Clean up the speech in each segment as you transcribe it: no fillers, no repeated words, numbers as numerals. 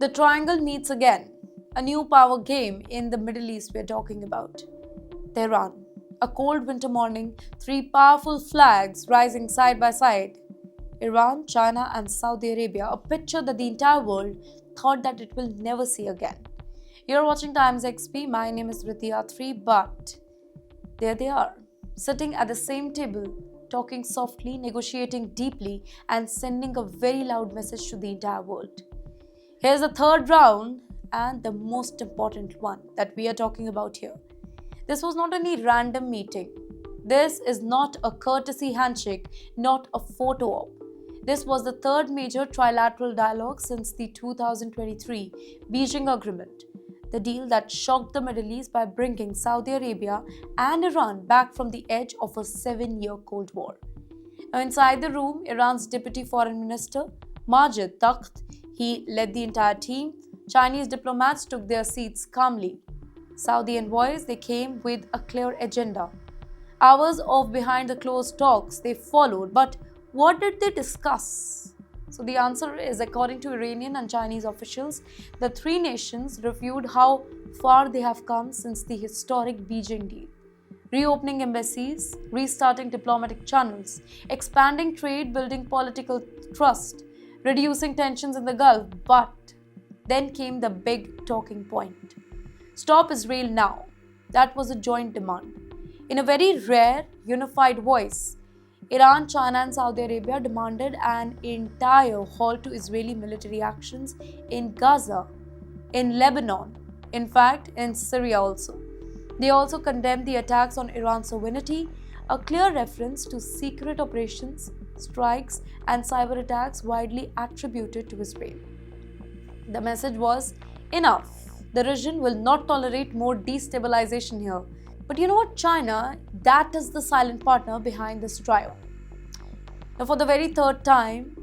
The triangle meets again, a new power game in the Middle East we're talking about. Tehran. A cold winter morning, three powerful flags rising side by side. Iran, China, and Saudi Arabia, a picture that the entire world thought that it will never see again. You're watching TimesXP. My name is Rityatri, but there they are, sitting at the same table, talking softly, negotiating deeply, and sending a very loud message to the entire world. Here's the third round and the most important one that we are talking about here. This was not any random meeting. This is not a courtesy handshake, not a photo op. This was the third major trilateral dialogue since the 2023 Beijing Agreement, the deal that shocked the Middle East by bringing Saudi Arabia and Iran back from the edge of a 7-year Cold War. Now, inside the room, Iran's Deputy Foreign Minister, Majid Takht, he led the entire team. Chinese diplomats took their seats calmly. Saudi envoys, they came with a clear agenda. Hours of behind the closed talks they followed, but what did they discuss? So the answer is, according to Iranian and Chinese officials, the three nations reviewed how far they have come since the historic Beijing deal. Reopening embassies, restarting diplomatic channels, expanding trade, building political trust, reducing tensions in the Gulf. But then came the big talking point. Stop Israel now. That was a joint demand. In a very rare, unified voice, Iran, China, and Saudi Arabia demanded an entire halt to Israeli military actions in Gaza, in Lebanon, in fact, in Syria also. They also condemned the attacks on Iran's sovereignty, a clear reference to secret operations, strikes, and cyber attacks widely attributed to Israel. The message was, enough. The region will not tolerate more destabilization here. But you know what, China, that is the silent partner behind this trio. Now, for the very third time,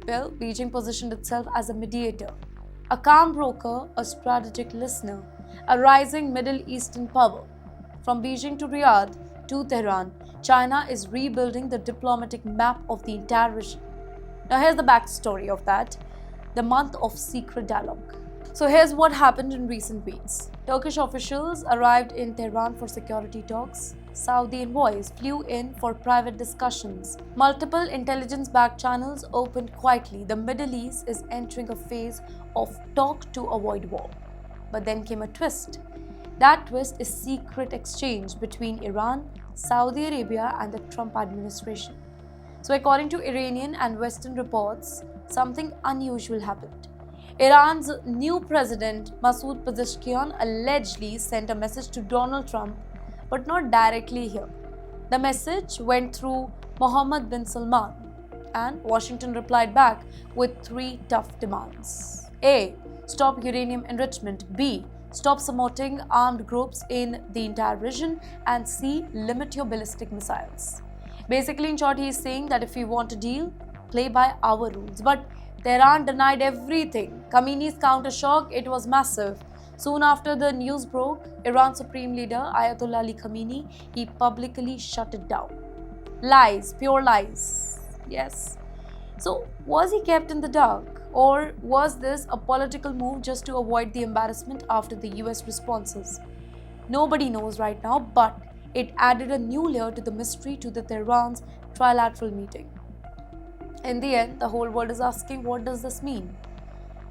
Beijing positioned itself as a mediator, a calm broker, a strategic listener, a rising Middle Eastern power. From Beijing to Riyadh to Tehran, China is rebuilding the diplomatic map of the entire region. Now, here's the backstory of that, the month of secret dialogue. So here's what happened in recent weeks. Turkish officials arrived in Tehran for security talks. Saudi envoys flew in for private discussions. Multiple intelligence-backed channels opened quietly. The Middle East is entering a phase of talk to avoid war. But then came a twist. That twist is secret exchange between Iran, Saudi Arabia, and the Trump administration. So according to Iranian and Western reports, something unusual happened. Iran's new president, Masoud Pezeshkian, allegedly sent a message to Donald Trump, but not directly here. The message went through Mohammed bin Salman, and Washington replied back with three tough demands. A. Stop uranium enrichment. B. Stop supporting armed groups in the entire region. And C. Limit your ballistic missiles. Basically, in short, he is saying that if you want a deal, play by our rules. But Tehran denied everything. Khamenei's counter-shock, it was massive. Soon after the news broke, Iran's supreme leader, Ayatollah Ali Khamenei, he publicly shut it down. Lies, pure lies. Yes. So, was he kept in the dark? Or was this a political move just to avoid the embarrassment after the US responses? Nobody knows right now, but it added a new layer to the mystery to the Tehran's trilateral meeting. In the end, the whole world is asking, what does this mean?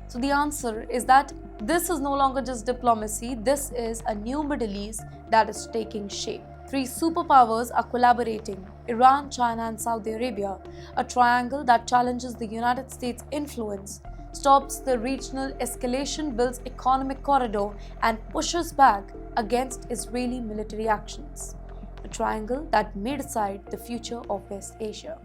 So the answer is that this is no longer just diplomacy, this is a new Middle East that is taking shape. Three superpowers are collaborating, Iran, China, and Saudi Arabia, a triangle that challenges the United States' influence, stops the regional escalation, builds economic corridor, and pushes back against Israeli military actions. A triangle that may decide the future of West Asia.